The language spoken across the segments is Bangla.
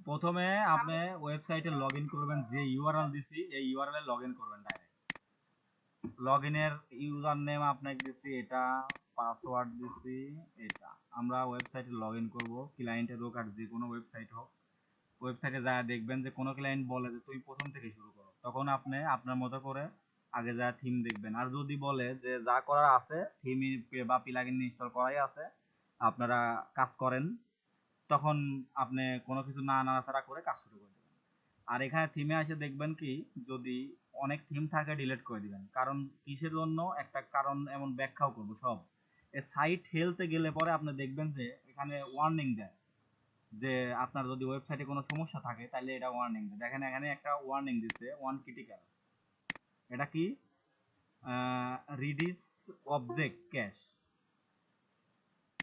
প্রথমে আপনি ওয়েবসাইটে লগ ইন করবেন, যে ইউআরএল দিছি এই ইউআরএল এ লগ ইন করবেন ডাইরেক্ট। লগ ইনের ইউজার নেম আপনাকে দিচ্ছি এটা, পাসওয়ার্ড দিচ্ছি এটা। আমরা ওয়েবসাইটে লগ ইন করবো, ক্লায়েন্টের হোক আর যে কোনো ওয়েবসাইট হোক। ওয়েবসাইটে যা দেখবেন যে কোনো ক্লায়েন্ট বলে যে তুমি প্রথম থেকে শুরু করো, তখন আপনি আপনার মতো করে আগে যা থিম দেখবেন। আর যদি বলে যে যা করার আছে থিম বা প্লাগইন ইনস্টল করাই আছে, আপনারা কাজ করেন, তখন আপনি কোনো কিছু না নাড়াচাড়া করে কাজ শুরু করে দেবেন। আর এখানে থিমে এসে দেখবেন কি, যদি অনেক থিম থাকে ডিলিট করে দিবেন। কারণ কিসের জন্য, একটা কারণ এমন ব্যাখ্যাও করবো সব। এই সাইট হেলতে গেলে পরে আপনি দেখবেন যে এখানে ওয়ার্নিং দেয় যে আপনার যদি ওয়েবসাইটে কোনো সমস্যা থাকে তাহলে এটা ওয়ার্নিং দেয়। দেখেন এখানে একটা ওয়ার্নিং দিচ্ছে, ওয়ান ক্রিটিক্যাল। এটা কি? রিডিস অবজেক্ট ক্যাশ,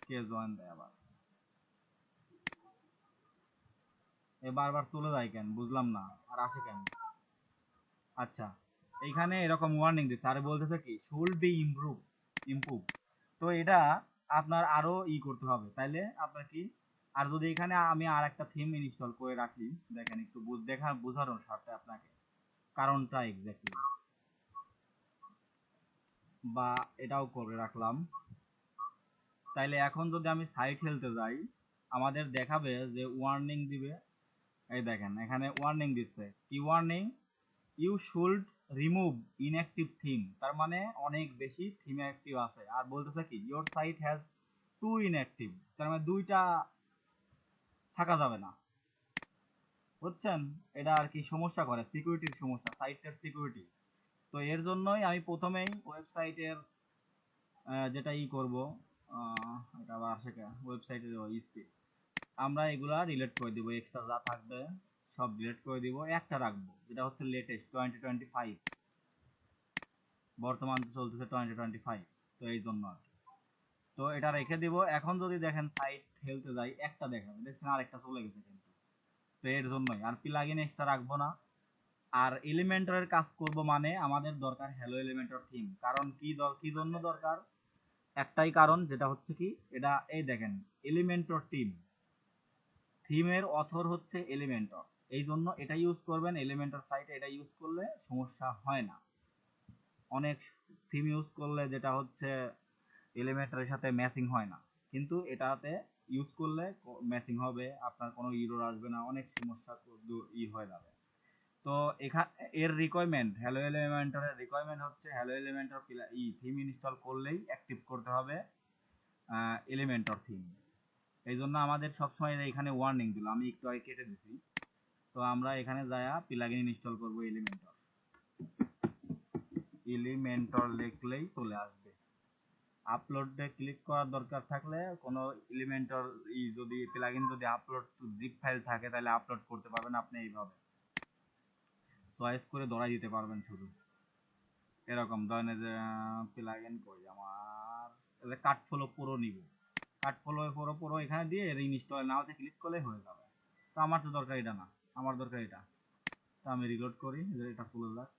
কে জয়েন দেয় আবার, এ বারবার চলে যায় কেন বুঝলাম না, আর আসে কেন? আচ্ছা, এইখানে এরকম ওয়ার্নিং দিচ্ছে আর বলতেছে কি শুড বি ইমপ্রুভ। তো এটা আপনার আরো করতে হবে, তাইলে আপনার কি। আর যদি এখানে আমি আর একটা থিম ইনস্টল করে রাখি, দেখেন একটু বোঝানোর সাথে আপনাকে কারণটা এক্স্যাক্টলি, বা এটাও করে রাখলাম। তাইলে এখন যদি আমি সাইট হেলতে যাই, আমাদের দেখাবে যে ওয়ার্নিং দিবে। এই দেখেন এখানে ওয়ার্নিং দিচ্ছে, কি warning? You should remove inactive theme. তার মানে অনেক বেশি থিম অ্যাক্টিভ আছে। আর বলতেছে কি your site has to inactive, তার মানে দুইটা থাকা যাবে না। বুঝছেন? এটা আর কি সমস্যা করে, সিকিউরিটির সমস্যা, সাইটের সিকিউরিটি। তো এর জন্যই আমি প্রথমেই ওয়েবসাইটের যেটা করব, এটা আবার আসে ওয়েবসাইটের স্কিল, আমরা এগুলা ডিলিট করে দিব, এক্সট্রা যা থাকবে সব ডিলিট করে দিব, একটা রাখবো যেটা হচ্ছে লেটেস্ট 2025, বর্তমান চলতেছে 2025। তো এই জন্য আর কি। তো এটা রেখে দিব। এখন যদি দেখেন সাইট হেলতে যাই, একটা দেখাবে, দেখছেন আরেকটা চলে গেছে কিন্তু। তো এর জন্যই আর প্লাগইন এক্সট্রা রাখবো না। আর এলিমেন্টরের কাজ করব মানে আমাদের দরকার হ্যালো এলিমেন্টর থিম। কারণ কি জন্য দরকার? একটাই কারণ, যেটা হচ্ছে কি, এটা এই দেখেন এলিমেন্টর থিমের অথর হচ্ছে এলিমেন্টর, এই জন্য এটা ইউজ করবেন। এলিমেন্টর সাইটে এটা ইউজ করলে সমস্যা হয় না। অনেক থিম ইউজ করলে যেটা হচ্ছে এলিমেন্টরের সাথে ম্যাচিং হয় না, কিন্তু এটাতে ইউজ করলে ম্যাচিং হবে, আপনার কোনো ইরর আসবে না, অনেক সমস্যা হয়ে যাবে। তো এখানে এর রিকোয়ারমেন্ট, হ্যালো এলিমেন্টরের রিকোয়ারমেন্ট হচ্ছে হ্যালো এলিমেন্টর থিম ইনস্টল করলেই অ্যাক্টিভ করতে হবে এলিমেন্টর থিম। এই জন্য আমাদের সবসময় এখানে ওয়ার্নিং দিল, আমি একটু আগে কেটে দিছি। তো আমরা এখানে যায়া প্লাগইন ইনস্টল করব এলিমেন্টর লিখলেই চলে আসবে। আপলোডে ক্লিক করার দরকার থাকলে, কোনো এলিমেন্টর যদি প্লাগইন যদি আপলোড জিপ ফাইল থাকে তাহলে আপলোড করতে পারবেন আপনি এইভাবে চয়েস করে ধরাই দিতে পারবেন শুধু। এরকম ধরনের যে প্লাগইন কই আমার কাট ফলো পুরো নিব, কাট ফলো পুরো পুরো এখানে দিয়ে ইনস্টল নাও তে ক্লিক করলে হয়ে যাবে। তো আমার তো দরকার এটা না, আমার দরকার এটা। তো আমি রিলোড করি, এটা চলে যাক।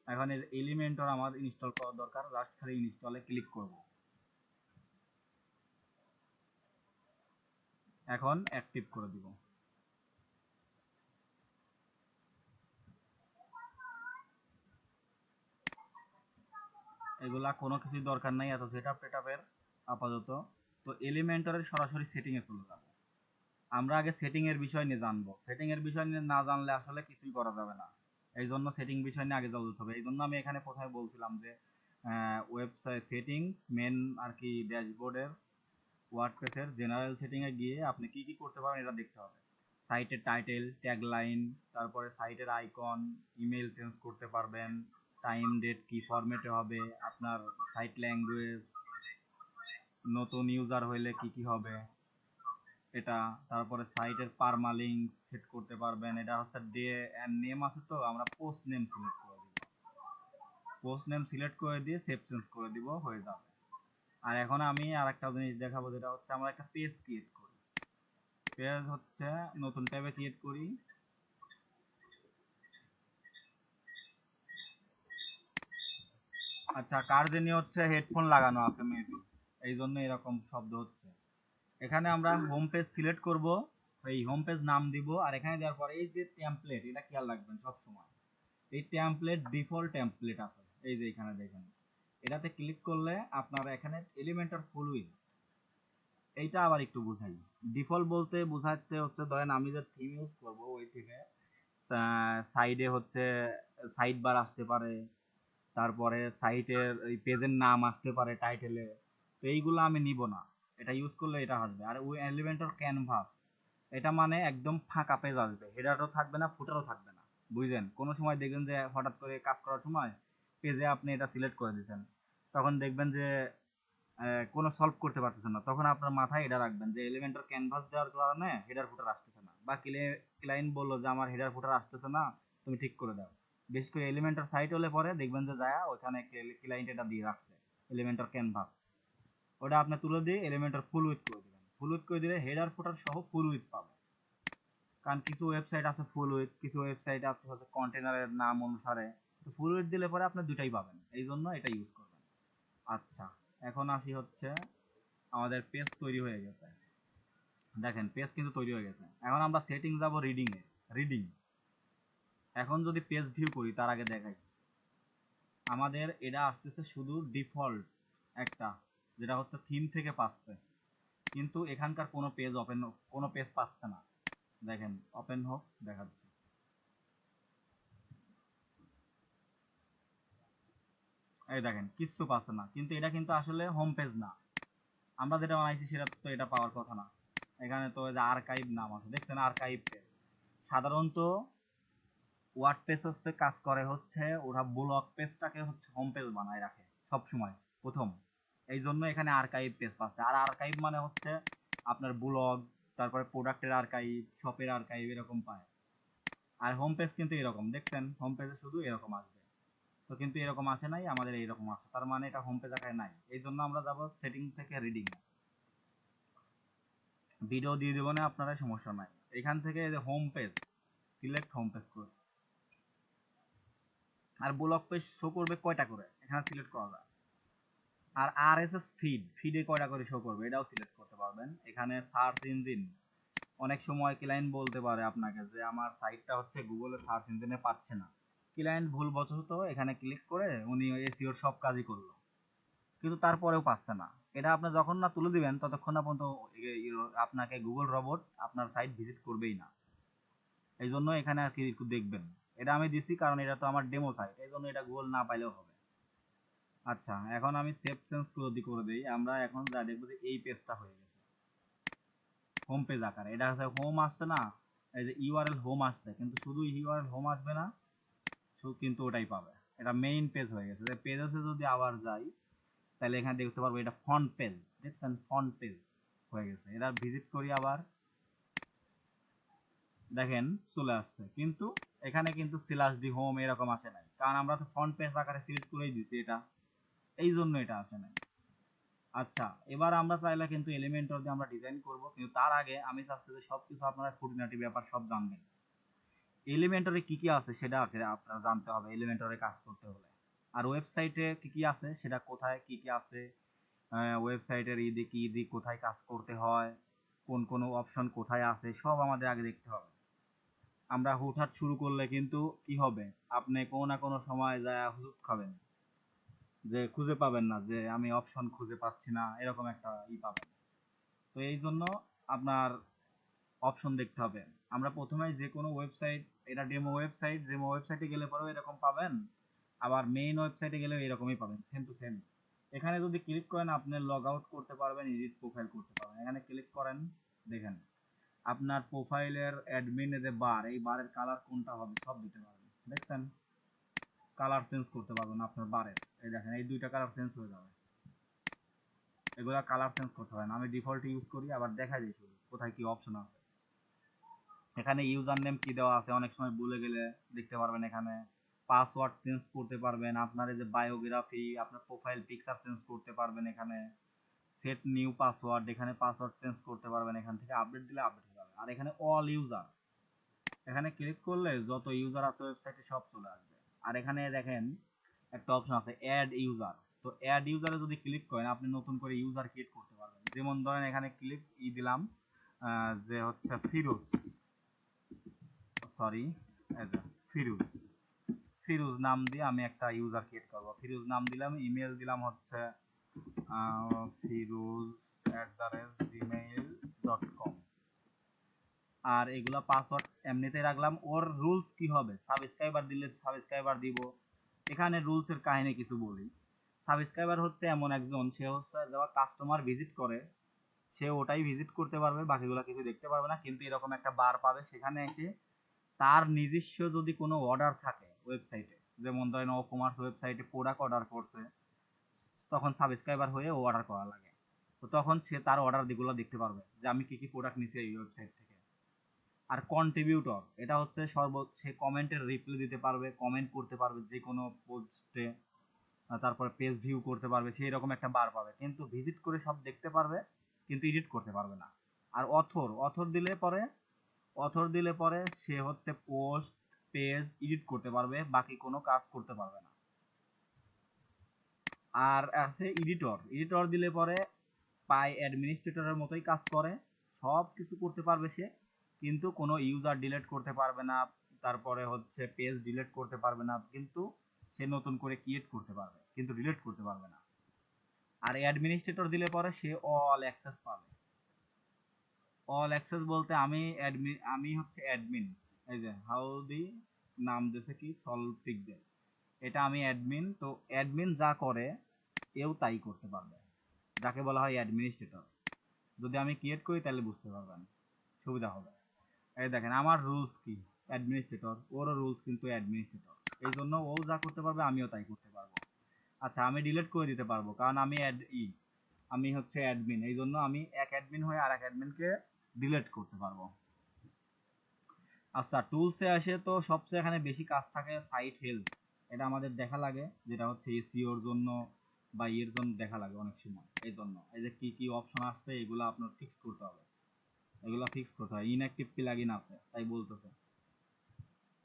এখন এলিমেন্টর আমার ইনস্টল করার দরকার, জাস্ট খালি ইনস্টলে ক্লিক করব। এখন অ্যাক্টিভ করে দিব। এগুলা কোনো কিছুই দরকার নাই এত সেটআপ টেটআপের আপাতত। তো এলিমেন্টরের সরাসরি সেটিং এ চলে যাব। আমরা আগে সেটিং এর বিষয় নিয়ে জানবো, সেটিং এর বিষয় নিয়ে না জানলে আসলে কিছুই করা যাবে না। এই জন্য সেটিং বিষয় নিয়ে আগে জানতে হবে। এই জন্য আমি এখানে প্রথমে বলছিলাম যে ওয়েবসাইট সেটিংস মেন আর কি, ড্যাশবোর্ডের ওয়ার্ডপ্রেসের জেনারেল সেটিং এ গিয়ে আপনি কি কি করতে পারেন এটা দেখতে হবে। সাইটের টাইটেল, ট্যাগলাইন, তারপরে সাইটের আইকন, ইমেল চেঞ্জ করতে পারবেন, টাইম ডেট কি ফরম্যাটে হবে, আপনার সাইট ল্যাঙ্গুয়েজ, নতুন ইউজার হইলে কি কি হবে এটা, তারপরে সাইটের পারমালিঙ্ক সেট করতে পারবেন। এটা হচ্ছে ডে এন্ড নেম আছে, তো আমরা পোস্ট নেম সিলেক্ট করে দিব, পোস্ট নেম সিলেক্ট করে দিয়ে সেভ চেঞ্জ করে দিব, হয়ে যাবে। আর এখন আমি আরেকটা জিনিস দেখাবো, যেটা হচ্ছে আমরা একটা পেজ ক্রিয়েট করি। পেজ হচ্ছে নতুন ট্যাবে ক্রিয়েট করি। আচ্ছা, কার জানি হচ্ছে হেডফোন লাগানো আছে মেবি, এই জন্য এরকম শব্দ হচ্ছে। এখানে আমরা হোম পেজ সিলেক্ট করব, এই হোম পেজ নাম দিব, আর এখানে দেওয়ার পরে এই যে টেমপ্লেট, এটা খেয়াল রাখবেন সব সময়। এই টেমপ্লেট ডিফল্ট টেমপ্লেট আছে, এই যে এখানে দেখেন, এটাতে ক্লিক করলে আপনারা এখানে এলিমেন্টর ফুল উইথ, এইটা আবার একটু বুঝাই। ডিফল্ট বলতে বোঝাচ্ছে হচ্ছে ধরেন আমি যে থিম ইউজ করব ওই থেকে সাইডে হচ্ছে সাইড বার আসতে পারে, তারপরে সাইটের এই পেজের নাম আসতে পারে টাইটেলে, তো এইগুলো আমি নিব না, এটা ইউজ করলে এটা আসবে। আর ওই এলিমেন্টর ক্যানভাস, এটা মানে একদম ফাঁকা পেজ আসবে, হেডারও থাকবে না, ফুটারও থাকবে না, বুঝলেন? কোনো সময় দেখবেন যে হঠাৎ করে কাজ করার সময় পেজে আপনি এটা সিলেক্ট করে দিয়েছেন, তখন দেখবেন যে কোনো সলভ করতে পারতেছেন না, তখন আপনার মাথায় এটা রাখবেন যে এলিমেন্টর ক্যানভাস দেওয়ার কারণে হেডার ফুটার আসতেছে না, বা ক্লায়েন্ট বললো যে আমার হেডার ফুটার আসতেছে না, তুমি ঠিক করে দাও। বিশেষ করে এলিমেন্টর সাইট হলে পরে দেখবেন যে যায় ওইখানে ক্লায়েন্ট এটা দিয়ে রাখছে এলিমেন্টর ক্যানভাস, ওটা আপনি তুলে দিয়ে এলিমেন্টর ফুল উইথ করে দিবেন। ফুল উইথ করে দিলে হেডার ফুটার সহ ফুল উইথ পাবে। কারণ কিছু ওয়েবসাইট আছে ফুল উইথ, কিছু ওয়েবসাইট আছে হচ্ছে কন্টেনারের নাম অনুসারে, তো ফুল উইথ দিলে পরে আপনি দুটাই পাবেন, এই জন্য এটা ইউজ করবেন। আচ্ছা, এখন আসি হচ্ছে আমাদের পেজ তৈরি হয়ে গেছে, দেখেন পেজ কিন্তু তৈরি হয়ে গেছে। এখন আমরা সেটিং যাব রিডিং এ, রিডিং। এখন যদি পেজ ভিউ করি তার আগে দেখাই, আমাদের এটা আসতেছে শুধু ডিফল্ট একটা, যেটা হচ্ছে থিম থেকে পাচ্ছে, কিন্তু এখানকার কোনো পেজ পাচ্ছে না। দেখেন ওপেন হোক, দেখাচ্ছি। এই দেখেন কিচ্ছু পাচ্ছে না, কিন্তু এটা কিন্তু আসলে হোম পেজ না, আমরা যেটা বানাইছি সেটা তো এটা পাওয়ার কথা না। এখানে তো যে আর্কাইভ নাম আছে, দেখছেন আর্কাইভ পেজ। সাধারণত ওয়ার্ডপ্রেস হচ্ছে কাজ করে হচ্ছে ওরা ব্লগ পেজটাকে হচ্ছে হোম পেজ বানায় রাখে সব সময় প্রথম, এই জন্য এখানে আর্কাইভ পেজ পাচ্ছে। আর আর্কাইভ মানে হচ্ছে আপনার ব্লগ, তারপরে প্রোডাক্টের আর্কাইভ, শপের আর্কাইভ এরকম পায়। আর হোম পেজ কিন্তু এরকম, দেখছেন হোম পেজে শুধু এরকম আসবে, তো কিন্তু এরকম আসে নাই, আমাদের এইরকম আসে, তার মানে এটা হোম পেজ আকারে নাই। এই জন্য আমরা যাব সেটিং থেকে রিডিং, ভিডিও দিয়ে দেবো না আপনারা, সমস্যা নাই। এখান থেকে যে home page, select home page করে, আর ব্লগ পেজ শো করবে কয়টা করে এখানে সিলেক্ট করা যায়। আর আরএসএস ফিড, ফিডে কয়টা করে শো করবে এটাও সিলেক্ট করতে পারবেন। এখানে সার্চ ইঞ্জিন, অনেক সময় ক্লায়েন্ট বলতে পারে আপনাকে যে আমার সাইটটা হচ্ছে গুগলে সার্চ ইঞ্জিনে পাচ্ছে না, ক্লায়েন্ট ভুলবশত এখানে ক্লিক করে উনি এসইওর সব কাজই করলো, কিন্তু তারপরেও পাচ্ছে না। এটা আপনি যখন না তুলে দিবেন ততক্ষণ না পর্যন্ত আপনাকে গুগল রবট আপনার সাইট ভিজিট করবেই না। এই জন্য এখানে আর কি একটু দেখবেন, এটা আমি দিছি কারণ এটা তো আমার ডেমো সাইট, এই জন্য এটা গুগল না পাইলেও হবে। আচ্ছা, এখন আমি সেভ চেঞ্জ করে দিই, আমরা এখন যা দেখবো যে এই পেজটা হয়ে গেছে হোম পেজ আকারে। এটা হচ্ছে হোম আসছে না, এই যে ইউআরএল হোম আসছে, কিন্তু শুধু ইউআরএল হোম আসবে না, শুধু কিন্তু ওটাই পাবে, এটা মেইন পেজ হয়ে গেছে। পেজে যদি আবার যাই তাহলে এখানে দেখতে পারবো এটা ফন্ট পেজ, দেখছেন ফন্ট পেজ হয়ে গেছে। এটা ভিজিট করি আবার, দেখেন চলে আসছে, কিন্তু এখানে কিন্তু স্ল্যাশ ডি হোম এরকম আসে নাই, কারণ আমরা তো ফন্ট পেজ আকারে সিলেক্ট করেই দিচ্ছি এটা, এই জন্য এটা আসে নাই। আচ্ছা, এবার আমরা চাইলে কিন্তু এলিমেন্টর দিয়ে আমরা ডিজাইন করব, কিন্তু তার আগে আমি চাচ্ছি যে সবকিছু আপনারা খুঁটিনাটি ব্যাপার সব জানবেন। এলিমেন্টরে কি কি আছে সেটা আপনারা জানতে হবে এলিমেন্টরে কাজ করতে হলে। আর ওয়েবসাইটে কি কি আছে সেটা কোথায় কি কি আছে, ওয়েবসাইটের ইদি কি ইদি কোথায় কাজ করতে হয়, কোন কোন অপশন কোথায় আছে, সব আমাদের আগে দেখতে হবে। আমরা হুটহাট শুরু করলে কিন্তু কি হবে, আপনি কোনো না কোনো সময় যায় হুজুট খাবেন, যে খুঁজে পাবেন না, যে আমি অপশন খুঁজে পাচ্ছি না, এরকম একটা পাবেন। তো এই জন্য আপনার অপশন দেখতে হবে। আমরা প্রথমেই যে কোনো ওয়েবসাইট, এটা ডেমো ওয়েবসাইটে গেলে পরেও এরকম পাবেন, আবার মেইন ওয়েবসাইটে গেলেও এরকমই পাবেন, সেম টু সেম। এখানে যদি ক্লিক করেন আপনি লগ আউট করতে পারবেন, এডিট প্রোফাইল করতে পারবেন। এখানে ক্লিক করেন, দেখেন আপনার প্রোফাইলের অ্যাডমিন যে বার, এই বারের কালার কোনটা হবে সব দিতে পারবেন, দেখছেন কালার চেঞ্জ করতে পারবেন আপনার বারের, এই দেখেন এই দুইটা কালার চেঞ্জ হয়ে যাবে। এগুলা কালার চেঞ্জ করতে হয় না, আমি ডিফল্ট ইউজ করি, আবার দেখাই দিই শুধু কোথায় কি অপশন আছে। এখানে ইউজার নেম কি দেওয়া আছে অনেক সময় ভুলে গেলে দেখতে পারবেন, এখানে পাসওয়ার্ড চেঞ্জ করতে পারবেন, আপনার এই যে বায়োগ্রাফি, আপনার প্রোফাইল পিকচার চেঞ্জ করতে পারবেন, এখানে সেট নিউ পাসওয়ার্ড, এখানে পাসওয়ার্ড চেঞ্জ করতে পারবেন, এখান থেকে আপডেট দিলে আপডেট হয়ে যাবে। আর এখানে অল ইউজার, এখানে ক্লিক করলে যত ইউজার আছে ওয়েবসাইটে সব চলে আসবে। আর এখানে দেখেন একটা অপশন আছে অ্যাড ইউজার, তো অ্যাড ইউজারে যদি ক্লিক করেন আপনি নতুন করে ইউজার ক্রিয়েট করতে পারবেন। যেমন ধরেন এখানে ক্লিক দিলাম যে হচ্ছে ফিরোজ, সরি ফিরোজ, ফিরোজ নাম দিয়ে আমি একটা ইউজার ক্রিয়েট করব। ফিরোজ নাম দিলাম, ইমেল দিলাম হচ্ছে firoz@gmail.com। আর এগুলা পাসওয়ার্ড এমনিতেই রাখলাম। ওর রুলস কি হবে, সাবস্ক্রাইবার দিলে সাবস্ক্রাইবার দিব। এখানে রুলস এর কাহিনী কিছু বলি। সাবস্ক্রাইবার হচ্ছে এমন একজন, সে হচ্ছে যারা কাস্টমার ভিজিট করে সে ওটাই ভিজিট করতে পারবে, বাকিগুলো কিছু দেখতে পারবে না, কিন্তু এরকম একটা বার পাবে। সেখানে এসে তার নিজস্ব যদি কোনো অর্ডার থাকে ওয়েবসাইটে, যেমন ধরেন ও কমার্স ওয়েবসাইটে প্রোডাক্ট অর্ডার করছে, তখন সাবস্ক্রাইবার হয়ে ও অর্ডার করা লাগে, তো তখন সে তার অর্ডার দিগুলো দেখতে পারবে যে আমি কি কি প্রোডাক্ট নিছি এই ওয়েবসাইট থেকে। আর কন্ট্রিবিউটর, এটা হচ্ছে সে কমেন্টের রিপ্লাই দিতে পারবে, কমেন্ট করতে পারবে যে কোনো পোস্টে, তারপরে পেজ ভিউ করতে পারবে, সেই রকম একটা বার পাবে, কিন্তু ভিজিট করে সব দেখতে পারবে কিন্তু এডিট করতে পারবে না। আর অথর দিলে পরে সে হচ্ছে পোস্ট পেজ এডিট করতে পারবে, বাকি কোনো কাজ করতে পারবে না। আর আছে এডিটর, এডিটর দিলে পরে পাই অ্যাডমিনিস্ট্রেটরের মতোই কাজ করে, সব কিছু করতে পারবে সে, কিন্তু কোনো ইউজার ডিলিট করতে পারবে না, তারপরে হচ্ছে পেজ ডিলিট করতে পারবে না, কিন্তু সে নতুন করে ক্রিয়েট করতে পারবে কিন্তু ডিলিট করতে পারবে না। আর অ্যাডমিনিস্ট্রেটর দিলে পরে সে অল অ্যাক্সেস পাবে। অল অ্যাক্সেস বলতে আমি হচ্ছে অ্যাডমিন, এই যে হাউ দি নাম দিয়েছে কি সলভ পিক্সেল, এটা আমি অ্যাডমিন, তো অ্যাডমিন যা করে এও তাই করতে পারবে, যাকে বলা হয় অ্যাডমিনিস্ট্রেটর। যদি আমি ক্রিয়েট করি তাহলে বুঝতে পারবেন, সুবিধা হবে। এই দেখেন আমার রুলস কি, অ্যাডমিনিস্ট্রেটর, ওরও রুলস কিন্তু অ্যাডমিনিস্ট্রেটর, এই জন্য ও যা করতে পারবে আমিও তাই করতে পারবো। আচ্ছা, আমি ডিলিট করে দিতে পারবো কারণ আমি হচ্ছে অ্যাডমিন, এই জন্য আমি এক অ্যাডমিন হয়ে আর এক অ্যাডমিনকে ডিলিট করতে পারবো। আচ্ছা, টুলসে আসে তো সবচেয়ে এখানে বেশি কাজ থাকে সাইট হেলথ, এটা আমাদের দেখা লাগে, যেটা হচ্ছে এসইওর জন্য বা এর জন্য দেখা লাগে অনেক সময়। এই জন্য এই যে কি কি অপশন আসছে এগুলো আপনার ফিক্স করতে হবে, এগুলো ফিক্স করতে হয়। ইনঅ্যাক্টিভ প্লাগইন আছে তাই বলতেছে,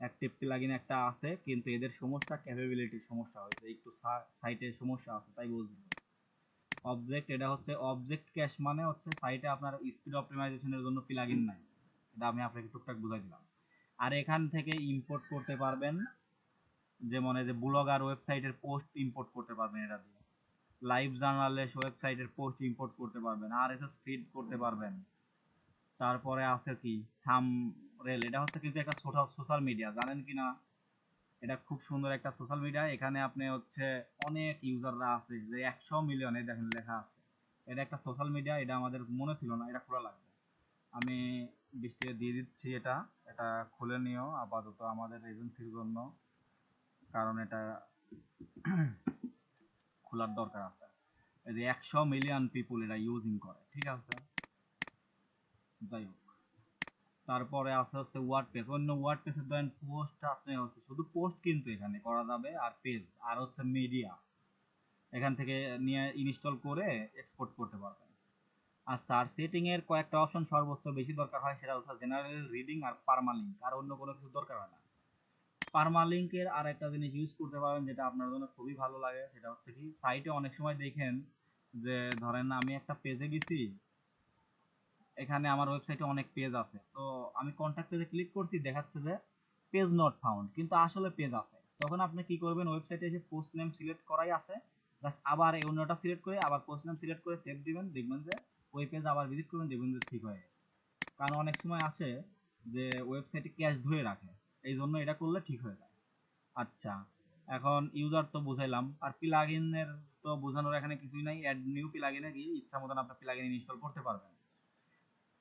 অ্যাক্টিভ প্লাগইন একটা আছে কিন্তু এদের সমস্যা ক্যাপাবিলিটির সমস্যা হয়েছে, একটু সাইটে সমস্যা আছে তাই বলতেছে। অবজেক্ট, এটা হচ্ছে অবজেক্ট ক্যাশ, মানে হচ্ছে সাইটে আপনার স্পিড অপটিমাইজেশনের জন্য প্লাগইন নাই, এটা আমি আপনাকে টুকটাক বুঝাই দিলাম। আর এখান থেকে ইম্পোর্ট করতে পারবেন, যেমন এই যে ব্লগার ওয়েবসাইটের পোস্ট ইম্পোর্ট করতে পারবেন এটা দিয়ে, লাইভ জার্নালের ওয়েবসাইটের পোস্ট ইম্পোর্ট করতে পারবেন, আরএসএস ফিড করতে পারবেন। তারপরে আছে কি থাম্বনেল, এটা হচ্ছে কিন্তু একটা সোশ্যাল মিডিয়া, জানেন কি না? এটা খুব সুন্দর একটা সোশ্যাল মিডিয়া, এখানে আপনি হচ্ছে অনেক ইউজাররা আছে, যে 100 মিলিয়ন দেখেন লেখা আছে। এটা একটা সোশ্যাল মিডিয়া, এটা আমাদের মনে ছিল না, এটা খোলা লাগবে। আমি বৃষ্টিতে দিয়ে দিচ্ছি, এটা এটা খুলে নিও আপাতত আমাদের এজেন্সির জন্য, কারণ এটা খোলার দরকার আছে। এই যে 100 মিলিয়ন পিপুল এটা ইউজিং করে, ঠিক আছে। যাই হোক, তারপরে আছে হচ্ছে ওয়ার্ডপ্রেস, অন্য ওয়ার্ডপ্রেসের ধরেন পোস্ট আপনি হচ্ছে শুধু পোস্ট কিন্তু এখানে করা যাবে, আর পেজ আর হচ্ছে মিডিয়া এখান থেকে নিয়ে ইনস্টল করে এক্সপোর্ট করতে পারবেন। আচ্ছা, আর সেটিং এর কয়েকটা অপশন সর্বোচ্চ বেশি দরকার হয়, সেটা হচ্ছে জেনারেল রিডিং আর পারমালিঙ্ক, আর অন্য কোনো কিছু দরকার হয় না। পারমালিঙ্কের আর একটা জিনিস ইউজ করতে পারেন যেটা আপনার জন্য খুবই ভালো লাগে, সেটা হচ্ছে কি সাইটে অনেক সময় দেখেন যে ধরেন আমি একটা পেজে গেছি, এখানে আমার ওয়েবসাইটে অনেক পেজ আছে, তো আমি কন্ট্যাক্ট পেজে ক্লিক করছি, দেখাচ্ছে যে পেজ নট ফাউন্ড, কিন্তু আসলে পেজ আছে। তখন আপনি কি করবেন, ওয়েবসাইটে এসে পোস্ট নেম সিলেক্ট করাই আছে, জাস্ট আবার এই অন্যটা সিলেক্ট করে আবার পোস্ট নেম সিলেক্ট করে সেভ দিবেন, দেখবেন যে ওই পেজ আবার ভিজিট করবেন, দেখবেন যে ঠিক হয়ে গেছে। কারণ অনেক সময় আসে যে ওয়েবসাইটে ক্যাশ ধরে রাখে, এই জন্য এটা করলে ঠিক হয়ে যায়। আচ্ছা, এখন ইউজার তো বুঝাইলাম, আর প্লাগইনের তো বোঝানোর এখানে কিছুই নাই, অ্যাড নিউ প্লাগইনে গিয়ে ইচ্ছা মতন আপনার প্লাগইন ইনস্টল করতে পারবেন।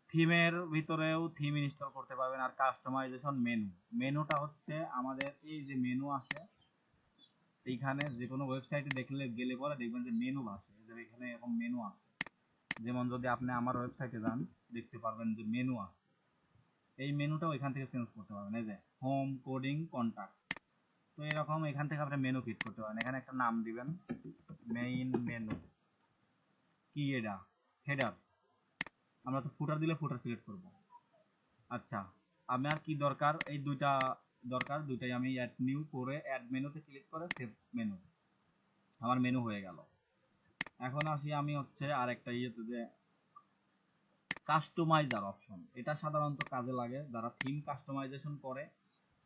থিমের ভিতরেও থিম ইনস্টল করতে পারবেন। আর কাস্টমাইজেশন মেনুটা হচ্ছে আমাদের এই যে মেনু আছে, এইখানে যে কোনো ওয়েবসাইটে দেখলে গেলে পরে দেখবেন যে মেনু আছে, যে এখানে এরকম মেনু আছে, যেমন যদি আপনি আমার ওয়েবসাইটে যান দেখতে পারবেন যে মেনু আছে, এই মেনুটাও এখান থেকে চেঞ্জ করতে পারবেন, এই যে হোম কোডিং কন্টাক্ট, তো এরকম এখান থেকে আপনি মেনু ক্রিয়েট করতে পারেন। এখানে একটা নাম দিবেন মেইন মেনু, কি এটা হেডার, আমরা তো ফুটার দিলে ফুটার সিলেক্ট করব। আচ্ছা, আমার কি দরকার, এই দুইটা দরকার, দুইটাই আমি অ্যাড নিউ করে অ্যাড মেনুতে ক্লিক করে সেভ মেনু, আমার মেনু হয়ে গেল। এখন আসি আমি হচ্ছে আর একটা ইয়েতে যে কাস্টমাইজার অপশন, এটা সাধারণত কাজে লাগে যারা থিম কাস্টমাইজেশন করে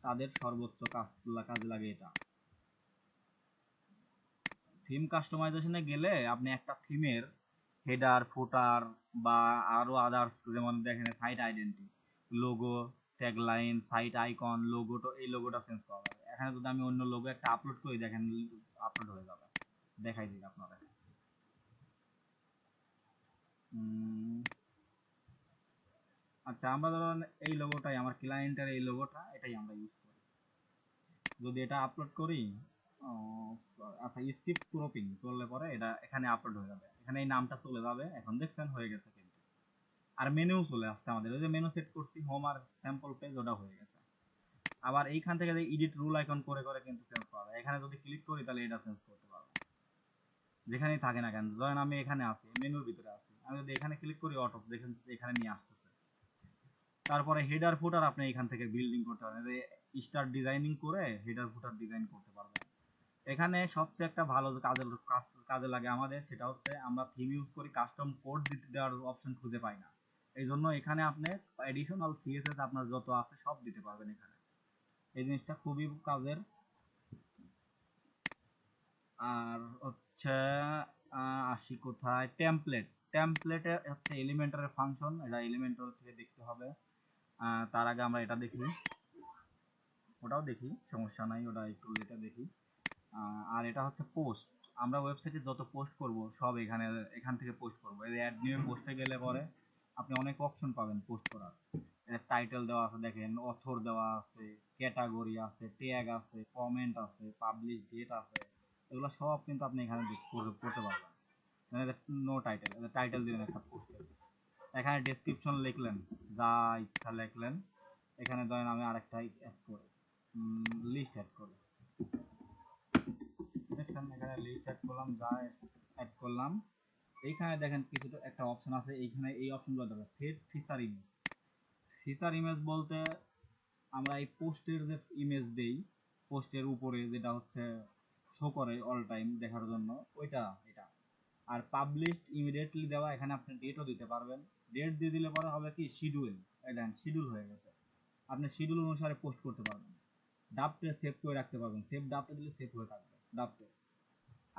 তাদের সর্বোচ্চ কাজে লাগে এটা। থিম কাস্টমাইজেশনে গেলে আপনি একটা থিমের হেডার ফুটার বা আরো আদার্স, যেমন দেখেন site identity, logo, tagline, site icon, লোগোটা, এই লোগোটা চেঞ্জ করা যাবে। এখানে যদি আমি অন্য লোগো একটা আপলোড করি, দেখেন আপলোড হয়ে যাবে। দেখাই দিই আপনারা। আচ্ছা, আমরা ধরুন এই লোগোটাই, আমার ক্লায়েন্টের এই লোগোটা, এটাই আমরা ইউজ করি। যদি এটা আপলোড করি, আচ্ছা স্কিপ ক্রপিং করলে পরে এটা এখানে আপলোড হয়ে যাবে, এখানে এই নামটা চলে যাবে। এখন দেখছেন হয়ে গেছে কিন্তু। আর মেনু চলে আসছে আমাদের, ওই যে মেনু সেট করছি হোম আর স্যাম্পল পেজ, ওটা হয়ে গেছে। আবার এইখান থেকে এডিট রুল আইকন করে করে কিন্তু চেঞ্জ করা যায়। এখানে যদি ক্লিক করি তাহলে এটা চেঞ্জ করতে পারবো যেখানেই থাকে না কেন। ধরেন আমি এখানে আছি, মেনুর ভিতরে আছি, আমি যদি এখানে ক্লিক করি অটো দেখেন এখানে নিয়ে আসতেছে। তারপরে হেডার ফুটার আপনি এখান থেকে বিল্ডিং করতে পারবেন, স্টার ডিজাইনিং করে হেডার ফুটার ডিজাইন করতে পারবেন। এখানে সবচেয়ে একটা ভালো কাজে লাগে আমাদের, সেটা হচ্ছে আমরা থিম ইউজ করি, কাস্টম কোড দিতে দেওয়ার অপশন খুঁজে পাই না। এই জন্য এখানে আপনি এডিশনাল সিএসএস আপনার যত আছে সব দিতে পারবেন এখানে। এই জিনিসটা খুবই কাজের। আর হচ্ছে আসি কোথায়, টেমপ্লেট। টেমপ্লেটে হচ্ছে এলিমেন্টারের ফাংশন, এটা এলিমেন্টার থেকে দেখতে হবে। তার আগে আমরা এটা দেখি, ওটাও দেখি, সমস্যা নাই, ওটা একটু এটা দেখি। আর এটা হচ্ছে পোস্ট। আমরা ওয়েবসাইটে যত পোস্ট করব সব এখান থেকে পোস্ট করব। এই অ্যাড নিউ পোস্টে গেলে পরে আপনি অনেক অপশন পাবেন পোস্ট করার। এর টাইটেল দেওয়া আছে, দেখেন অথর দেওয়া আছে, ক্যাটাগরি আছে, ট্যাগ আছে, কমেন্ট আছে, পাবলিশ ডেট আছে। এগুলো সব কিন্তু আপনি এখানে করতে পারবেন। নো টাইটেল, টাইটেল দিলেন একটা পোস্টের, এখানে ডেসক্রিপশন লিখলেন, যা ইচ্ছা লিখলেন। এখানে ধরেন আমি আরেকটা অ্যাড করি, লিস্ট অ্যাড করি, দেখছেন এখানে লিস্ট অ্যাড করলাম, যা অ্যাড করলাম। এইখানে দেখেন কিছুটা একটা অপশন আছে, এইখানে এই অপশনগুলো দেখেন, set feature image. Feature image বলতে আমরা এই পোস্টের যে ইমেজ দেই, পোস্টের উপরে যেটা হচ্ছে শো করে অল টাইম দেখার জন্য, ওইটা এটা। আর পাবলিশ ইমিডিয়েটলি দেওয়া, এখানে আপনি ডেটও দিতে পারবেন। ডেট দিয়ে দিলে পরে হবে কি শিডিউল, এটা শিডিউল হয়ে গেছে, আপনি শিডিউল অনুসারে পোস্ট করতে পারবেন। ডাফটে সেভ করে রাখতে পারবেন, সেভ ডাফটে দিলে সেভ হয়ে থাকবে ডাফটে।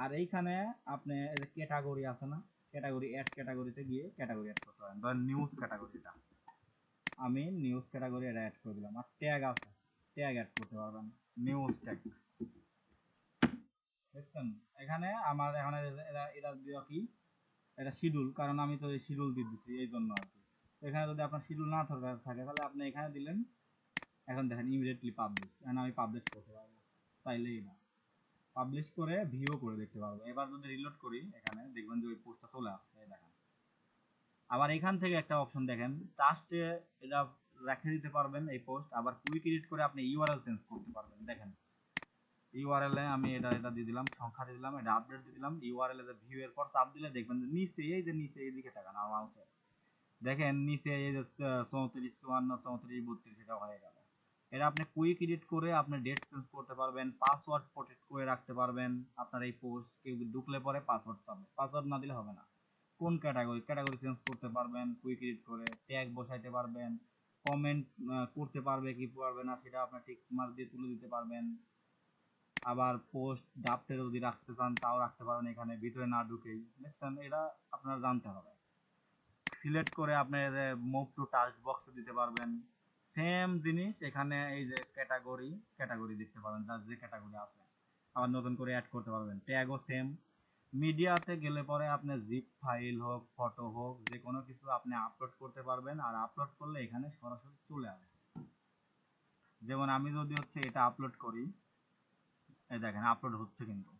আর এইখানে আপনি ক্যাটাগরি আছে না, ক্যাটাগরি অ্যাড, ক্যাটাগরিতে গিয়ে ক্যাটাগরি অ্যাড করতে পারেন। ধরেন নিউজ ক্যাটাগরিটা, আমি নিউজ ক্যাটাগরি এটা অ্যাড করে দিলাম। আর ট্যাগ আছে, ট্যাগ অ্যাড করতে পারবেন, নিউজ ট্যাগ। দেখছেন এখানে আমার এখানে এটা এটা দেওয়া কি, এটা শিডিউল, কারণ আমি তো এই শিডিউল দিয়ে দিচ্ছি এই জন্য আর কি। এখানে যদি আপনার শিডিউল না থাকে তাহলে আপনি এখানে দিলেন। এখন দেখেন ইমিডিয়েটলি পাবলিশ, এখানে আমি পাবলিশ করতে পারবো চাইলেই না, পাবলিশ করে ভিউ করে দেখতে পারবো। এবার যদি রিলোড করি এখানে দেখবেন যে ওই পোস্টটা চলে আসছে, দেখেন। আবার এখান থেকে একটা অপশন দেখেন, টাস্টে এটা রেখে দিতে পারবেন এই পোস্ট। আবার কুইক এডিট করে আপনি ইউআরএল চেঞ্জ করতে পারবেন। দেখেন ইউআরএল এ আমি এটা দিয়ে দিলাম, সংখ্যা দিয়ে দিলাম, এটা আপডেট দিয়ে দিলাম। ইউআরএল এ ভিউ এর পর চাপ দিলে দেখবেন যে নিচে, এই যে নিচে এইদিকে তাকান আর মাউসে দেখেন নিচে এই যে 34, 54, 34, 32 এটা হয়ে গেল। এটা আপনি কুইক এডিট করে আপনি ডেট চেঞ্জ করতে পারবেন, পাসওয়ার্ড প্রোটেক্ট করে রাখতে পারবেন। আপনার এই পোস্ট কেউ ঢুকলে পরে পাসওয়ার্ড চাবে, পাসওয়ার্ড না দিলে হবে না। কোন ক্যাটাগরি চেঞ্জ করতে পারবেন কুইক এডিট করে, ট্যাগ বসাইতে পারবেন, কমেন্ট করতে পারবে কি পারবে না সেটা আপনি টিক মার্ক দিয়ে তুলে দিতে পারবেন। আবার পোস্ট ড্রাফটে যদি রাখতে চান তাও রাখতে পারেন, এখানে ভিতরে না ঢুকেই। দেখছেন এটা আপনার জানতে হবে। সিলেক্ট করে আপনি মুভ টু টাস্ক বক্সে দিতে পারবেন। সেম জিনিস এখানে এই যে ক্যাটাগরি দেখতে পাবেন, যার যে ক্যাটাগরি আছে আবার নতুন করে অ্যাড করতে পারবেন। ট্যাগও সেম। মিডিয়াতে গেলে পরে আপনি জিপ ফাইল হোক, ফটো হোক, যে কোনো কিছু আপনি আপলোড করতে পারবেন। আর আপলোড করলে এখানে সরাসরি চলে আসবে। যেমন আমি যদি হচ্ছে এটা আপলোড করি, এই দেখেন আপলোড হচ্ছে, কিন্তু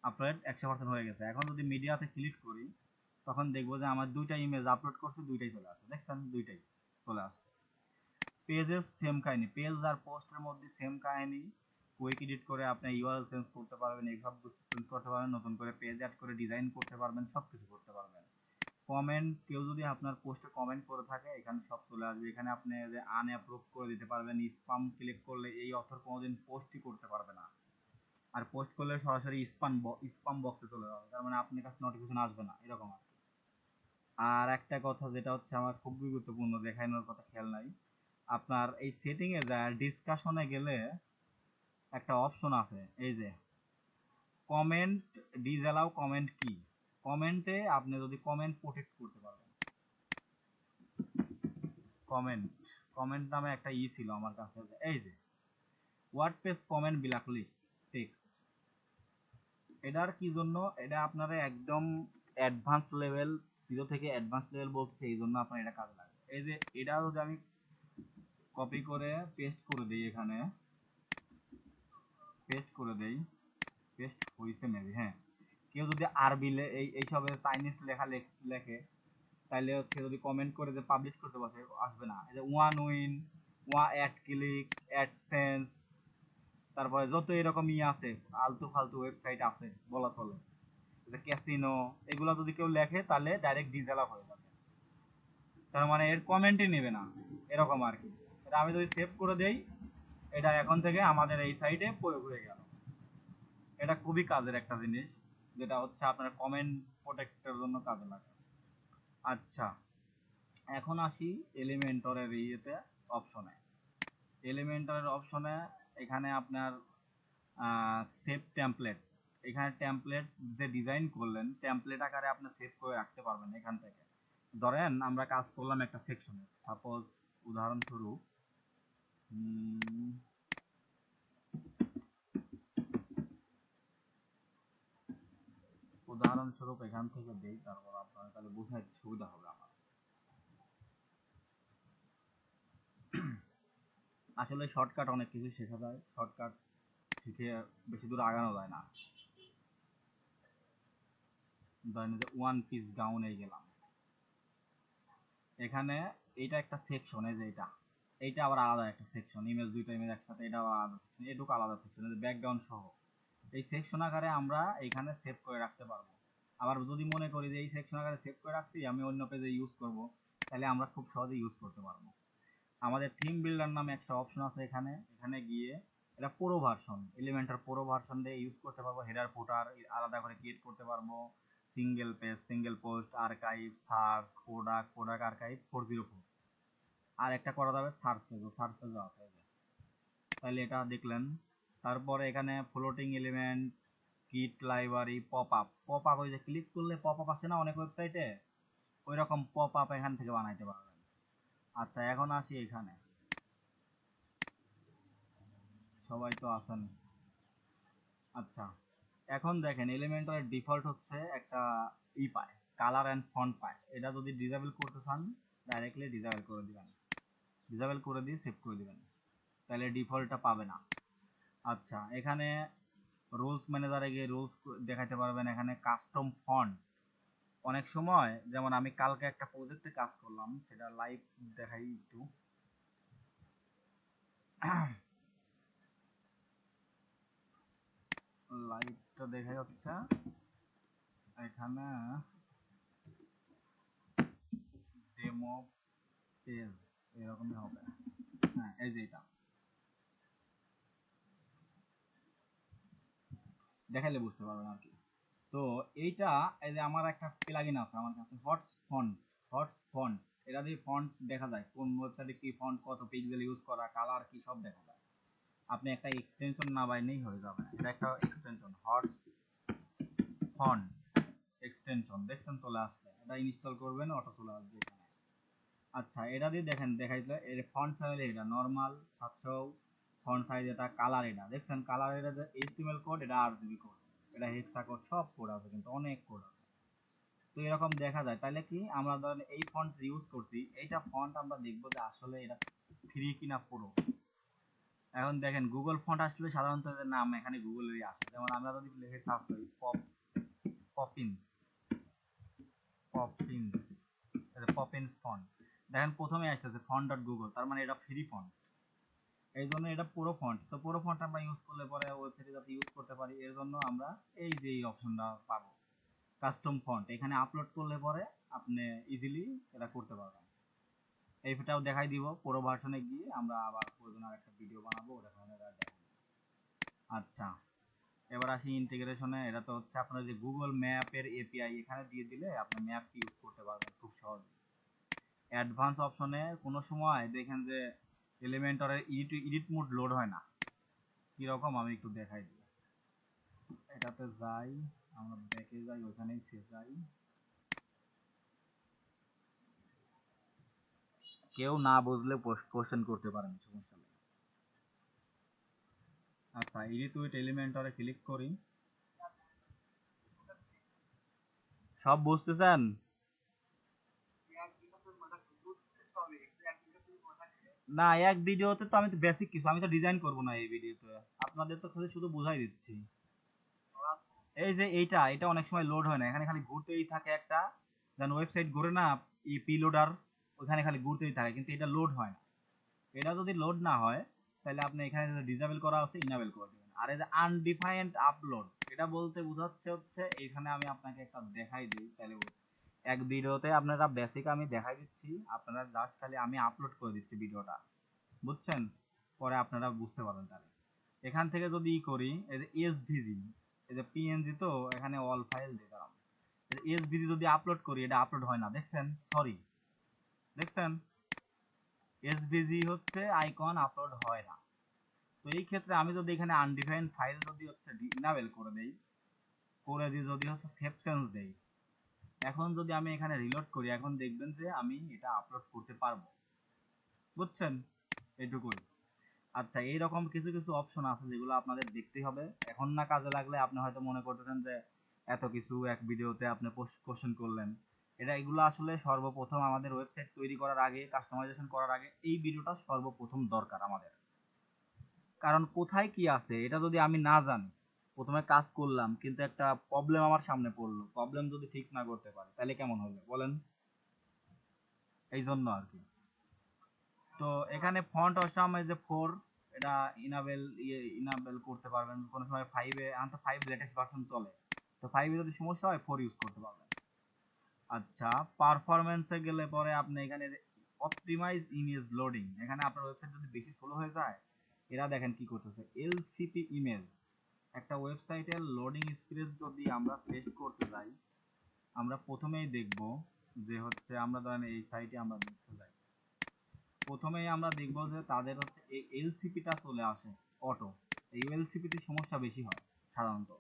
আপলোড 100% হয়ে গেছে। এখন যদি মিডিয়াতে ক্লিক করি তখন দেখবো যে আমার দুইটা ইমেজ আপলোড করছে, দুইটাই চলে আসছে। দেখছেন দুইটাই চলে আসছে। পেজের সেম কাহিনী, পেজ আর পোস্টের মধ্যে সেম কাহিনী। কুইক এডিট করে আপনি ইউআরএল চেঞ্জ করতে পারবেন, এই সব কিছু চেঞ্জ করতে পারবেন, নতুন করে পেজ অ্যাড করে ডিজাইন করতে পারবেন, সব কিছু করতে পারবেন। কমেন্ট, কেউ যদি আপনার পোস্টে কমেন্ট করে থাকে এখানে সব চলে আসবে। এখানে আপনি যে আনঅ্যাপ্রুভ করে দিতে পারবেন। স্প্যাম ক্লিক করলে এই অথর কোনোদিন পোস্টই করতে পারবে না। আর পোস্ট করলে সরাসরি স্প্যাম বক্সে চলে যাবে, তার মানে আপনার কাছে নোটিফিকেশন আসবে না, এরকম আর কি। আর একটা কথা যেটা হচ্ছে আমার খুব গুরুত্বপূর্ণ, দেখানোর কথা খেয়াল নাই, আপনার এই সেটিং এ যায় ডিসকাশনে গেলে একটা অপশন আছে, এই যে কমেন্ট ডিসঅ্যালাউ কমেন্ট কি, কমেন্টে আপনি যদি কমেন্ট প্রোটেক্ট করতে পারবেন, কমেন্ট কমেন্ট নামে একটা ছিল আমার কাছে, এই যে WordPress comment black list text, এটার কি জন্য, এটা আপনারা একদম অ্যাডভান্স লেভেল, 0 থেকে অ্যাডভান্স লেভেল বলছে, এই জন্য আপনার এটা কাজে লাগবে। এই যে এটা যদি আমি কপি করে পেস্ট করে দিই, এখানে পেস্ট করে দেই, পেস্ট হইছে মেবি, হ্যাঁ। কেউ যদি আরবি এইসব চাইনিজ লেখা লেখে, তাইলে হচ্ছে যদি কমেন্ট করে যে পাবলিশ করতে বসে, আসবে না। এই যে one win, ad click, AdSense, তারপরে যত এরকম আছে আলতু ফালতু ওয়েবসাইট আছে বলা চলে, যে ক্যাসিনো, এগুলো যদি কেউ লেখে তাহলে ডাইরেক্ট ডিসঅ্যালাউ হয়ে যাবে, তার মানে এর কমেন্টই নেবে না, এরকম আর কি। এটা আমি যদি সেভ করে দেই, এটা এখন থেকে আমাদের এই সাইটে প্রয়োগ হয়ে গেল। এটা খুবই কাজের একটা জিনিস, যেটা হচ্ছে আপনার কমেন্ট প্রোটেক্টের জন্য কাজে লাগে। আচ্ছা, এখন আসি এলিমেন্টরের ইয়েতে, অপশনে, এলিমেন্টরের অপশনে এখানে আপনার সেভ টেমপ্লেট, এখানে টেমপ্লেট যে ডিজাইন করলেন টেমপ্লেট আকারে আপনি সেভ করে রাখতে পারবেন এখান থেকে। ধরেন আমরা কাজ করলাম একটা সেকশনে, সাপোজ উদাহরণস্বরূপ এখান থেকে দেই, তারপর আপনার তাহলে বোঝাইতে সুবিধা হবে আমার। আসলে শর্টকাট অনেক কিছু শেখা যায়, শর্টকাট শিখে বেশি দূর আগানো যায় না। ধরেন যে ওয়ান পিস গাউনে গেলাম, এখানে এইটা একটা সেকশন, এই যে এইটা আবার আলাদা একটা সেকশন, ইমেজ, দুইটা ইমেজ একসাথে, এটা আবার আলাদা সেকশন, এটুকু আলাদা সেকশন, ব্যাকগ্রাউন্ড সহ এই সেকশন আকারে আমরা এখানে সেভ করে রাখতে পারবো। আবার যদি মনে করি যে এই সেকশন আকারে সেভ করে রাখছি, আমি অন্য পেজে ইউজ করব, তাহলে আমরা খুব সহজে ইউজ করতে পারবো। আমাদের থিম বিল্ডার নামে একটা অপশন আছে এখানে, এখানে গিয়ে এটা পুরো ভার্সন, এলিমেন্টার পুরো ভার্সন দিয়ে ইউজ করতে পারবো, হেডার ফুটার আলাদা করে ক্রিয়েট করতে পারবো, single page, single post, archive, search, product archive 404, আর একটা করা যাবে সার্চ পেজও আছে, তাহলে এটা দেখলেন। তারপরে এখানে floating element, kit library, pop up ওই যে ক্লিক করলে পপ আপ আসে না অনেক ওয়েবসাইটে, ওই রকম পপ আপ এখান থেকে বানাইতে পারবেন। আচ্ছা, এখন আসি এখানে, সবাই তো আছেন। আচ্ছা, এখন দেখেন এলিমেন্টরের ডিফল্ট হচ্ছে একটা পায়, কালার অ্যান্ড ফন্ট পায়, এটা যদি ডিসেবল করতে চান ডাইরেক্টলি ডিসেবল করে দিবেন, ডিসেবল করে দিয়ে সেভ করে দিবেন, তাহলে ডিফল্টটা পাবে না। আচ্ছা, এখানে রুলস ম্যানেজারে গিয়ে রুলস দেখাতে পারবেন, এখানে কাস্টম ফন্ট, অনেক সময় যেমন আমি কালকে একটা প্রজেক্টে কাজ করলাম, সেটা লাইভ দেখাই একটু। লাইভটা দেখাই হচ্ছে এখানে, ডেমো পেজ এরকমই হবে, হ্যাঁ এই যে এটা দেখাইলে বুঝতে পারবেন আর কি। তো এইটা, এই যে আমার একটা প্লাগইন আছে আমার কাছে, হটস ফন্ট, এটা দিয়ে ফন্ট দেখা যায় কোন ওয়েবসাইটে কি ফন্ট, কত পিক্সেল ইউজ করা, কালার কি সব দেখা যায়। আপনি একটা এক্সটেনশন না বাইনেই হয়ে যাবে, এটা একটা এক্সটেনশন, হটস ফন্ট এক্সটেনশন, দেখছেন চলে আসছে, এটা ইনস্টল করবেন, অটো চলে আসবে এখানে। আচ্ছা, এটা দিয়ে দেখেন দেখাইছিল এর ফন্ট ফ্যামিলি, এটা নরমাল 700, ফন্ট সাইজ, এটা কালার, এটা দেখছেন কালার, এটা যে এইচটিএমএল কোড, এটা আরজিবি কোড, এটা হেক্সা কোড, সব কোড আছে কিন্তু অনেক কোড আছে। তো এরকম দেখা যায়, তাহলে কি আমরা ধরেন এই ফন্ট ইউজ করছি, এইটা ফন্ট আমরা দেখবো যে আসলে এটা ফ্রি কিনা পুরো। এখন দেখেন গুগল ফন্ট আসলে সাধারণত এদের নাম এখানে গুগলেরই আসে, যেমন আমরা যদি লিখে সার্চ করি পপিন্স, পপিন্স, এটা পপিন্স ফন্ট, দেখেন প্রথমে আসতেছে ফন্ট ডট গুগল, তার মানে এটা ফ্রি ফন্ট, এই জন্য এটা পুরো ফন্ট। তো পুরো ফন্ট আমরা ইউজ করলে পরে ওয়েবসাইটে যাতে ইউজ করতে পারি, এর জন্য আমরা এই যে এই অপশনটা পাবো, কাস্টম ফন্ট, এখানে আপলোড করলে পরে আপনি ইজিলি এটা করতে পারবেন। এইটাও দেখাই দিব, পুরো ভার্সনে গিয়ে আমরা আবার প্রয়োজন আর একটা ভিডিও বানাবো, ওটা দেখাবো। আচ্ছা, এবার আসি ইন্টিগ্রেশনে। এটা তো হচ্ছে আপনার যে গুগল ম্যাপের এপিআই এখানে দিয়ে দিলে আপনি ম্যাপ ইউজ করতে পারবেন খুব সহজে। অ্যাডভান্স অপশনে কোনো সময় দেখেন যে এলিমেন্টরের এডিট মোড লোড হয় না, কিরকম আমি একটু দেখাই দিই। এটাতে যাই, আমরা ব্যাকে যাই, ওখানেই যাই, কেউ না বুঝলে কোশ্চেন করতে পারেন, সমস্যা নেই। আচ্ছা, এডিট উইথ এলিমেন্টরে ক্লিক করি। সব বুঝতেছেন? না, এক ভিডিওতে তো আমি তো বেসিক কিছু, আমি তো ডিজাইন করব না এই ভিডিওতে, আপনাদের তো খালি শুধু বোঝাই দিচ্ছি। এই যে এইটা এটা অনেক সময় লোড হয় না, এখানে খালি ঘুরতেই থাকে একটা, যেন ওয়েবসাইট ঘুরে না, পি লোডার, ওখানে খালি ঘুরতেই থাকে, কিন্তু এটা লোড হয় না। এটা যদি লোড না হয় তাহলে আপনি এখানে যে ডিসেবল করা আছে ইনেবল করে দিবেন। আর এই যে আনডিফাইন্ড আপলোড, এটা বলতে বোঝাচ্ছে হচ্ছে এখানে আমি আপনাকে একটা দেখাই দিই তাহলে এক ভিডিওতে আপনারা বেসিক আমি দেখাই দিচ্ছি, আপনারা জাস্ট খালি আমি আপলোড করে দিচ্ছি ভিডিওটা, বুঝছেন? পরে আপনারা বুঝতে পারবেন তাহলে। এখান থেকে যদি ই করি, এই যে এসভিজি, এই যে পিএনজি, তো এখানে অল ফাইল দিলাম, এসভিজি যদি আপলোড করি এটা আপলোড হয় না, দেখছেন? সরি, দেখছেন? এসভিজি হচ্ছে আইকন আপলোড হয় না। তো এই ক্ষেত্রে আমি যদি এখানে আনডিফাইন্ড ফাইল যদি হচ্ছে ইনেবল করে দেই, করে দিয়ে যদি হচ্ছে সেভ চেঞ্জ দেই, এখন যদি আমি এখানে রিলোড করি, এখন দেখবেন যে আমি এটা আপলোড করতে পারবো, বুঝছেন? এইটুকুই। আচ্ছা, এইরকম কিছু কিছু অপশন আছে যেগুলো আপনাদের দেখতে হবে, এখন না কাজে লাগলে আপনি হয়তো মনে করতেছেন যে এত কিছু এক ভিডিওতে আপনি কোশ্চেন করলেন। এগুলো আসলে সর্বপ্রথম আমাদের ওয়েবসাইট তৈরি করার আগে, কাস্টমাইজেশন করার আগে এই ভিডিওটা সর্বপ্রথম দরকার আমাদের। কারণ কোথায় কি আছে এটা যদি আমি না জানি, প্রথমে কাজ করলাম কিন্তু একটা প্রবলেম আমার সামনে পড়লো, প্রবলেম যদি ফিক্স না করতে পারি তাহলে কেমন হবে বলেন? এই জন্য আর কি। তো এখানে ফন্ট অসাম এই যে 4, এটা ইনাবেল করতে পারবেন কোনো সময়। 5 এ এখন তো 5 লেটেস্ট ভার্সন চলে, তো 5 এ যদি সমস্যা হয় 4 ইউজ করতে পারবেন। আচ্ছা, পারফরম্যান্সে গেলে পরে আপনি এখানে অপটিমাইজ ইমেজ লোডিং, এখানে আপনার ওয়েবসাইট যদি বেশি স্লো হয়ে যায়, এরা দেখেন কি করতেছে, এলসিপি ইমেজ, একটা ওয়েবসাইটের লোডিং স্পিড যদি আমরা টেস্ট করতে যাই, আমরা প্রথমেই দেখব যে হচ্ছে, আমরা ধরেন এই সাইটে আমরা দেখতে যাই, প্রথমেই আমরা দেখব যে তাদের হচ্ছে এই এলসিপিটা চলে আসে অটো, এই এলসিপিতে সমস্যা বেশি হয় সাধারণত।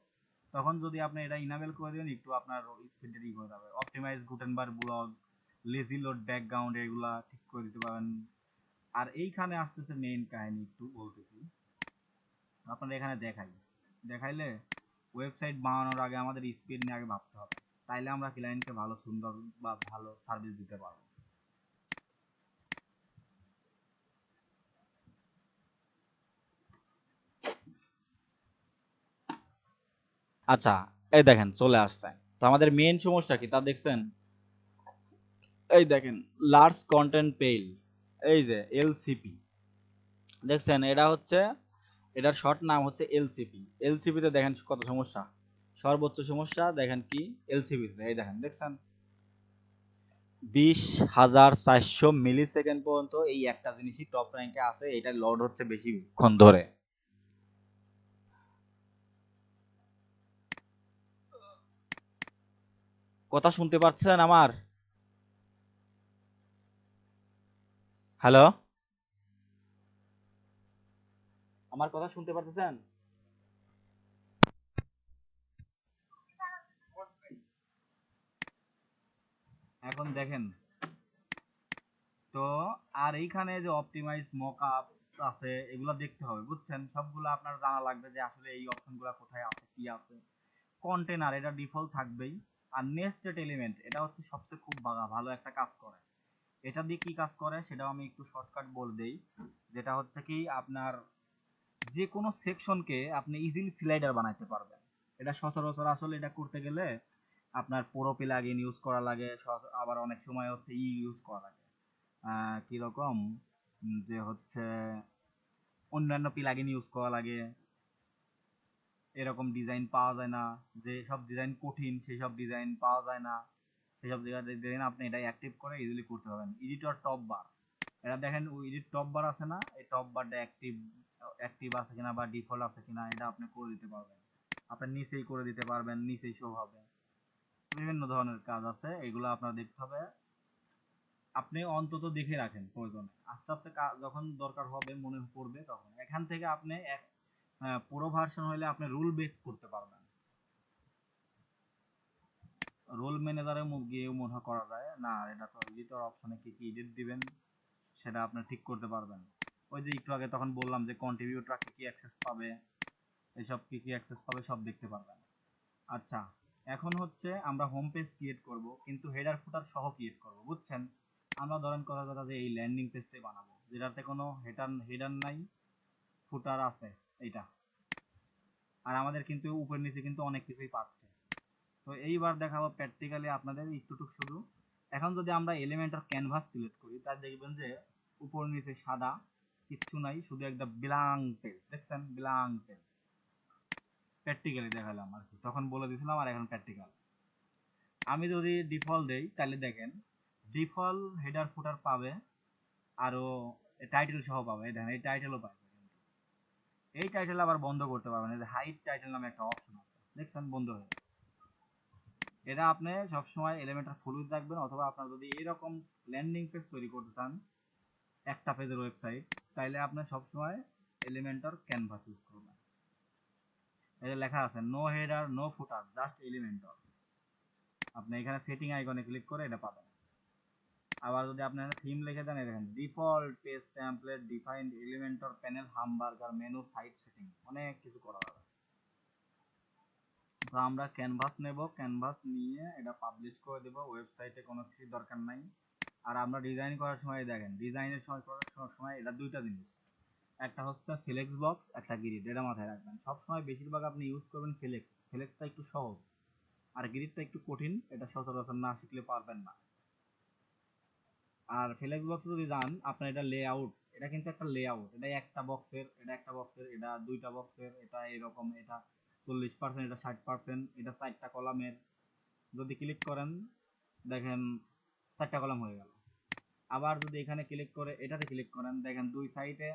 তখন যদি আপনি এটা ইনেবল করে দেন, একটু আপনার স্পিডটা ঠিক হয়ে যাবে। Optimize Gutenberg blog, lazy load background, এগুলা ঠিক করে দিতে পারেন। আর এইখানে আসতেছে মেইন কাহিনী, একটু বলতেছি আপনাদের, এখানে দেখাইলে ওয়েবসাইট বানানোর আগে আমাদের স্পিড নিয়ে আগে ভাবতে হবে, তাইলে আমরা ক্লায়েন্টকে ভালো সুন্দর বা ভালো সার্ভিস দিতে পারবো। আচ্ছা, এই দেখেন চলে আসছে। তো আমাদের মেইন সমস্যা কি তা দেখছেন? এই দেখেন, লার্জ কন্টেন্ট পেইল, এই যে এলসিপি, দেখছেন? এটা হচ্ছে, এটার শর্ট নাম হচ্ছে এলসিপি। এলসিপি তে দেখেন কত সমস্যা, সর্বোচ্চ সমস্যা দেখেন কি এলসিপি তে, এই দেখেন, দেখছেন? 20,400 মিলি সেকেন্ড পর্যন্ত এই একটা জিনিসই টপ র্যাঙ্কে আছে, এটা লোড হচ্ছে বেশিক্ষণ ধরে। কথা শুনতে পাচ্ছেন আমার? হ্যালো, আমার কথা শুনতে পাচ্ছেন? এখন দেখেন তো, আর এইখানে যে অপটিমাইজ মকআপ আছে, এগুলো দেখতে হবে, বুঝছেন? সবগুলো আপনার জানা লাগবে যে আসলে এই অপশনগুলো কোথায় আছে, কি আছে। কন্টেনার, এটা ডিফল্ট থাকবেই। আর নেস্টেড এলিমেন্ট, এটা হচ্ছে সবচেয়ে খুব ভালো একটা কাজ করে। এটা দিয়ে কি কাজ করে সেটাও আমি একটু শর্টকাট বলে দেই। যেটা হচ্ছে কি, আপনার যে কোনো সেকশনকে আপনি ইজিলি স্লাইডার বানাইতে পারবেন। এটা সচরাচর আসলে এটা করতে গেলে আপনার পুরো প্লাগইন ইউজ করা লাগে, আবার অনেক সময় হচ্ছে ইউজ করা লাগে। কিরকম, যে হচ্ছে অন্যান্য প্লাগইন ইউজ করা লাগে, এরকম ডিজাইন পাওয়া যায় না, যে সব ডিজাইন কঠিন সেই সব ডিজাইন পাওয়া যায় না, সেসব ডিজাইন আপনি এটা অ্যাক্টিভ করে ইজিলি করতে পারবেন। এডিটর টপ বার, এটা দেখেন ওই এডিট টপ বার আছে না, এই টপ বারটা অ্যাক্টিভ অ্যাক্টিভ আছে কিনা বা ডিফল্ট আছে কিনা এটা আপনি করে দিতে পারবেন। আপনি নিচেই করে দিতে পারবেন, নিচেই শো হবে। বিভিন্ন ধরনের কাজ আছে, এগুলো আপনার দেখতে হবে। আপনি অন্তত দেখে রাখেন, প্রয়োজনে আস্তে আস্তে যখন দরকার হবে মনে পড়বে তখন এখান থেকে আপনি পুরো ভার্সন হইলে আপনি রুল ব্রেক করতে পারবেন। রোল ম্যানেজারে গিয়ে মনে হয় করা যায় না, এটা তো এডিটর অপশনে কি কি এডিট দিবেন সেটা আপনি ঠিক করতে পারবেন। ওই যে একটু আগে তখন বললাম যে কন্ট্রিবিউটর কি কি অ্যাক্সেস পাবে, এসব কি কি অ্যাক্সেস পাবে সব দেখতে পারবেন। আচ্ছা, এখন হচ্ছে আমরা হোম পেজ ক্রিয়েট করব, কিন্তু হেডার ফুটার সহ ক্রিয়েট করব, বুঝছেন? আমরা ধরেন কথা কথা যে এই ল্যান্ডিং পেজটাই বানাবো যেটাতে কোনো হেডার নাই, ফুটার আছে এইটা, আর আমাদের কিন্তু উপর নিচে কিন্তু অনেক কিছুই পাচ্ছে। তো এইবার দেখাবো প্র্যাকটিক্যালি আপনাদের একটুটুক শুধু। এখন যদি আমরা এলিমেন্টার ক্যানভাস সিলেক্ট করি, তার দেখবেন যে উপর নিচে সাদা, কিচ্ছু নাই, শুধু একটা ব্ল্যাঙ্ক পেজ, দেখছেন? Blank page. প্র্যাকটিক্যালি দেখালাম আর কি, তখন বলে দিয়েছিলাম আর এখন প্র্যাকটিক্যাল। আমি যদি ডিফল্ট দেই তাহলে দেখেন ডিফল্ট হেডার ফুটার পাবে, আরো টাইটেল সহ পাবে। দেখেন এই টাইটেলও পাবে, কিন্তু এই টাইটেল আবার বন্ধ করতে পারবেন। এই যে হাইড টাইটেল নামে একটা অপশন আছে, দেখছেন? বন্ধ হয়ে যাবে। এটা আপনি সবসময় এলিমেন্টার ফুল রাখবেন, অথবা আপনার যদি এরকম ল্যান্ডিং পেজ তৈরি করতে চান একটা পেজের ওয়েবসাইট, তাইলে আপনি সবসময় এলিমেন্টার ক্যানভাস ইউজ করবেন। এটা লেখা আছে নো হেডার নো ফুটার জাস্ট এলিমেন্টর। আপনি এখানে সেটিং আইকনে ক্লিক করে এটা পাবেন। আবার যদি আপনার থিম লিখে দেন, দেখেন default page template defined Elementor panel hamburger menu site setting, অনেক কিছু করা যাবে। তো আমরা ক্যানভাস নেব, ক্যানভাস নিয়ে এটা পাবলিশ করে দেব, ওয়েবসাইটে কোনো কিছু দরকার নাই। আর আমরা ডিজাইন করার সময় দেখেন, ডিজাইনের সময় করার সময় এটা দুইটা জিনিস, একটা হচ্ছে ফ্লেক্স বক্স, একটা গ্রিড, এটা মাথায় রাখবেন। সবসময় বেশিরভাগ আপনি ইউজ করবেন ফ্লেক্স, ফ্লেক্সটা একটু সহজ, আর গ্রিডটা একটু কঠিন, এটা সচরাচর না শিখলে পারবেন না। আর ফ্লেক্স বক্স যদি যান আপনার, এটা লেআউট, এটা কিন্তু একটা লেআউট, এটা একটা বক্সের, এটা একটা বক্সের, এটা দুইটা বক্সের, এটা এরকম, এটা 40%, এটা 60%, এটা 4টা কলামের। যদি ক্লিক করেন দেখেন 4টা কলাম হয়ে গেল। আবার যদি এখানে ক্লিক করে এটাতে ক্লিক করেন, দেখেন দুই সাইডে,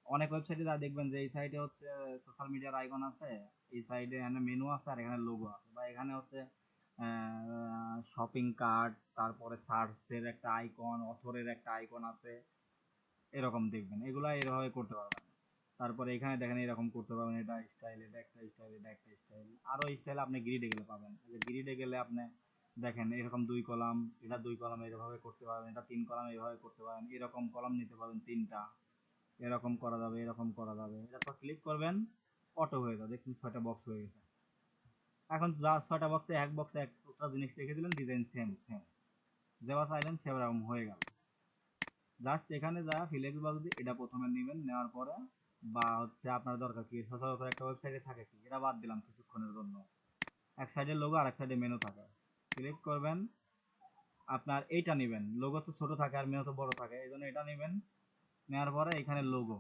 অনেক ওয়েবসাইটে যা দেখবেন যে এই সাইডে হচ্ছে সোশ্যাল মিডিয়ার আইকন আছে, এই সাইডে এখানে মেনু আছে, আর এখানে লোগো আছে, বা এখানে হচ্ছে শপিং কার্ট, তারপরে সার্চের একটা আইকন, অথরের একটা আইকন আছে, এরকম দেখবেন। এগুলা এভাবে করতে পারবেন। তারপরে এখানে দেখেন এরকম করতে পারবেন, এটা স্টাইল, এটা একটা স্টাইল, এটা একটা স্টাইল, আরো স্টাইল আপনি গ্রিডে গেলে পাবেন। গ্রিডে গেলে আপনি দেখেন এরকম 2 কলাম, এটা 2 কলাম এভাবে করতে পারবেন, এটা 3 কলাম এভাবে করতে পারেন, এরকম কলাম নিতে পারবেন 3টা, এরকম করা যাবে, এরকম করা যাবে। এরপর ক্লিক করবেন, অটো হয়ে যাবে, দেখুন 6টা বক্স হয়ে গেছে। এখন যা 6টা বক্সে এক বক্সে একটা জিনিস রেখে দিলেন, ডিজাইন সেম সেম, যেভাবে চাইলেন সেরকম হয়ে গেল। জাস্ট এখানে যা ফ্লেক্স বক্স দিয়ে এটা প্রথমে নেবেন, নেওয়ার পরে বা হচ্ছে আপনার দরকার কি, সচরাচর একটা ওয়েবসাইটে থাকে কি, এটা বাদ দিলাম কিছুক্ষণের জন্য, এক সাইডে লোগো আর এক সাইডে মেনু থাকে। ক্লিক করবেন, আপনার এইটা নেবেন, লোগো তো ছোট থাকে আর মেনু তো বড় থাকে, এই জন্য এটা নেবেন। নেওয়ার পরে এখানে লোগো,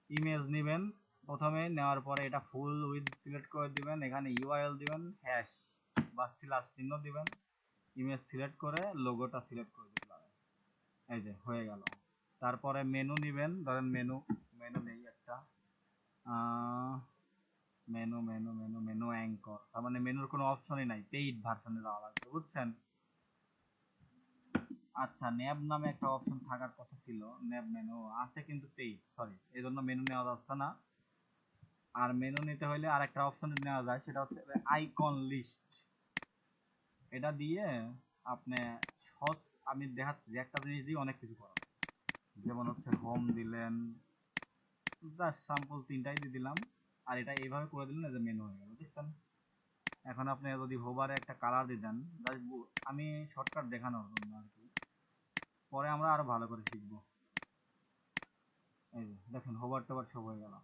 ইমেজ নেবেন প্রথমে, নেওয়ার পরে এটা ফুল উইথ সিলেক্ট করে দিবেন, এখানে ইউআরএল দিবেন, হ্যাশ বা স্ল্যাশ চিহ্ন দিবেন, ইমেজ সিলেক্ট করে লোগোটা সিলেক্ট করে দিবেন। এই যে হয়ে গেল। তারপরে মেনু নিবেন, ধরেন মেনু, মেনু নেই একটা, menu menu menu menu anchor, তার মানে মেনুর কোনো অপশনই নাই, পেইড ভার্সনে যাওয়া লাগবে, বুঝছেন? আচ্ছা, ন্যাব নামে একটা অপশন থাকার কথা ছিল, ন্যাব মেনু আছে কিন্তু পেইড, সরি, এই জন্য মেনু নেওয়া যাচ্ছে না। আর মেনু নিতে হলে আর একটা অপশন নেওয়া যায়, সেটা হচ্ছে আইকন লিস্ট। এটা দিয়ে আপনি সহজ, আমি দেখাচ্ছি যে একটা জিনিস দিয়ে অনেক কিছু করা যায়। যেমন হচ্ছে হোম দিলেন, জাস্ট স্যাম্পল 3টাই দিয়ে দিলাম, আর এটা এইভাবে করে দিলেন, যে মেনু হয়ে গেল, দেখছেন? এখন আপনি যদি হোভারে একটা কালার দিয়ে দেন, আমি শর্টকাট দেখানোর জন্য আর কি, পরে আমরা আরো ভালো করে শিখবো। এই যে দেখেন হোভার টোভার সব হয়ে গেল।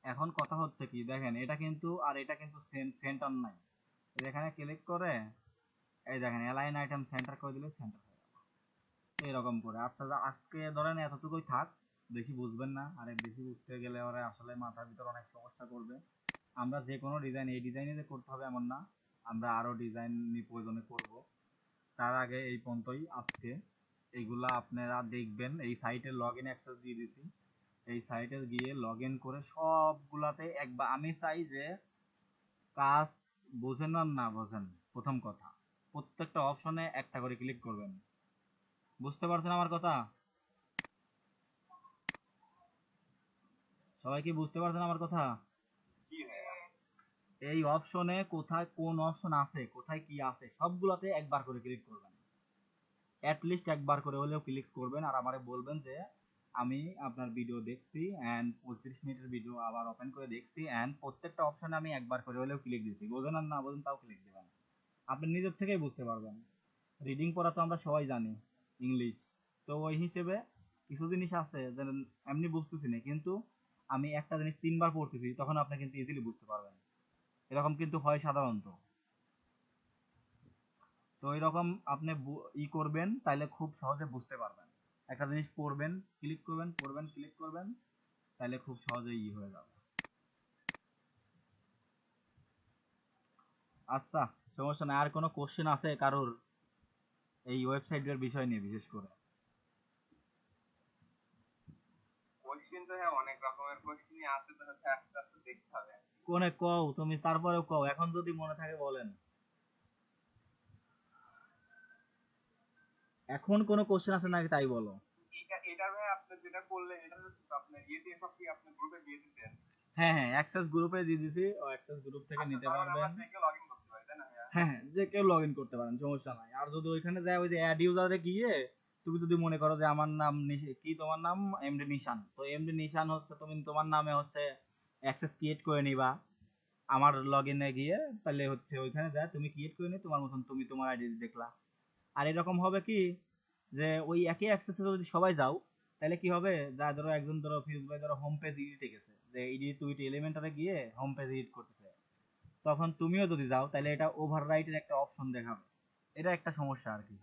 এখন কথা হচ্ছে কি, দেখেন এটা কিন্তু আর এটা কিন্তু সেন্টার নাই, এখানে ক্লিক করে এই দেখেন অ্যালাইন আইটেম সেন্টার করে দিলে সেন্টার হয়ে গেল। তো এরকম করে। আচ্ছা, আজকে ধরেন এতটুকুই থাক, বেশি বুঝবেন না, আর বেশি বুঝতে গেলে ওরা আসলে মাথার ভিতর অনেক সমস্যা করবে। আমরা যে কোনো ডিজাইন এই ডিজাইনে যে করতে হবে এমন না, আমরা আরো ডিজাইন প্রয়োজনে করব। তার আগে এই পর্যন্তই আজকে, এইগুলা আপনারা দেখবেন, এই সাইটের লগ ইন অ্যাক্সেস দিয়ে দিছি, এই সাইটে গিয়ে লগ ইন করে সবগুলাতে একবার, আমি চাই যে কাজ বোঝেন আর না বোঝেন, প্রথম কথা প্রত্যেকটা অপশনে একটা করে ক্লিক করবেন। বুঝতে পারছেন আমার কথা? সবাই কি বুঝতে পারছেন আমার কথা? এই অপশনে কোথায় কোন অপশন আছে, কোথায় কি আছে, সবগুলাতে একবার করে ক্লিক করবেন। লিস্ট একবার করে হলেও ক্লিক করবেন আর আমারে বলবেন যে আমি আপনার ভিডিও দেখছি এন্ড 25 মিনিটের ভিডিও আবার ওপেন করে দেখছি এন্ড প্রত্যেকটা অপশনে আমি একবার করে হলেও ক্লিক দিছি। বোঝেন আর না বোঝেন তাও ক্লিক দিবেন। আপনি নিজের থেকেই বুঝতে পারবেন। রিডিং পড়া তো আমরা সবাই জানি, ইংলিশ। তো ওই হিসেবে কিছু জিনিস আছে যে এমনি বুঝতেছি না, কিন্তু আমি একটা জিনিস 3বার পড়তেছি, তখন আপনি কিন্তু ইজিলি বুঝতে পারবেন। এরকম কিন্তু হয় সাধারণত। তো এরকম আপনি করবেন, তাইলে খুব সহজে বুঝতে পারবেন। একটা জিনিস পড়বেন, ক্লিক করবেন, পড়বেন, ক্লিক করবেন, তাইলে খুব সহজে হয়ে যাবে। আচ্ছা, সমস্যা নাই। আর কোনো কোশ্চেন আছে কারোর এই ওয়েবসাইটের বিষয় নিয়ে বিশেষ করে? কোশ্চেন তো হ্যাঁ অনেক রকমের কোশ্চেনই আছে, তো হচ্ছে আস্তে আস্তে দেখতে হবে। কোনে কও তুমি, তারপরেও কও, এখন যদি মনে থাকে বলেন। এখন কোনো কোশ্চেন আছে নাকি তাই বলো। এটার ভাই আপনি যেটা করলেন এটা হচ্ছে তো আপনার ইয়ে দিয়ে সব কি আপনি গ্রুপে দিয়ে দিতেন? হ্যাঁ হ্যাঁ, অ্যাক্সেস গ্রুপে দিয়ে দিছি, ও অ্যাক্সেস গ্রুপ থেকে আচ্ছা, নিতে তার মানে আমরা পারবেন। যে কেউ লগ ইন করতে পারি তাই না ভাইয়া? হ্যাঁ হ্যাঁ, যে কেউ লগ ইন করতে পারেন, সমস্যা নাই। আর যদি ওইখানে যায় ওই যে অ্যাড ইউজারে গিয়ে তুমি যদি মনে করো যে আমার নাম কি, তোমার নাম এমডি নিশান, তো এমডি নিশান হচ্ছে তুমি তোমার নামে হচ্ছে অ্যাক্সেস ক্রিয়েট করে নিবা আমার লগ ইনে গিয়ে, তাহলে হচ্ছে ওইখানে যায় তুমি ক্রিয়েট করে নিয়ে তোমার মতন তুমি তোমার আইডি দেখলা। আর এরকম হবে কি যে ওই একই অ্যাক্সেসে যদি সবাই যাও, তাহলে কি হবে, যা ধরো একজন ধরো ফিউজ ভাই ধরো হোম পেজ এডিটে গেছে, যে এডিট টুইট এলিমেন্টারে গিয়ে হোম পেজ এডিট করতেছে, তখন তুমিও যদি যাও তাহলে এটা ওভাররাইটের একটা অপশন দেখাবে। এটা একটা সমস্যা আর কি।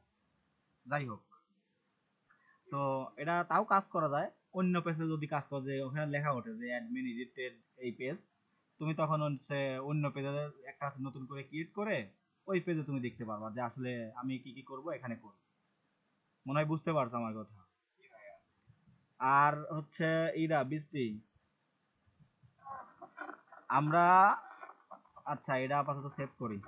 যাই হোক, তো এটা তাও কাজ করা যায়। অন্য পেজে যদি কাজ করে যে ওখানে লেখা ওঠে যে অ্যাডমিন এডিটেড এই পেজ, তুমি তখন হচ্ছে অন্য পেজে একটা নতুন করে ক্রিয়েট করে ওই পেজে তুমি দেখতে পারবা যে আসলে আমি কি কি করব এখানে করব। মনে হয় বুঝতে পারছো আমার কথা? জি ভাইয়া। আর হচ্ছে বৃষ্টি, আমরা, আচ্ছা এটা আপাতত সেভ করি।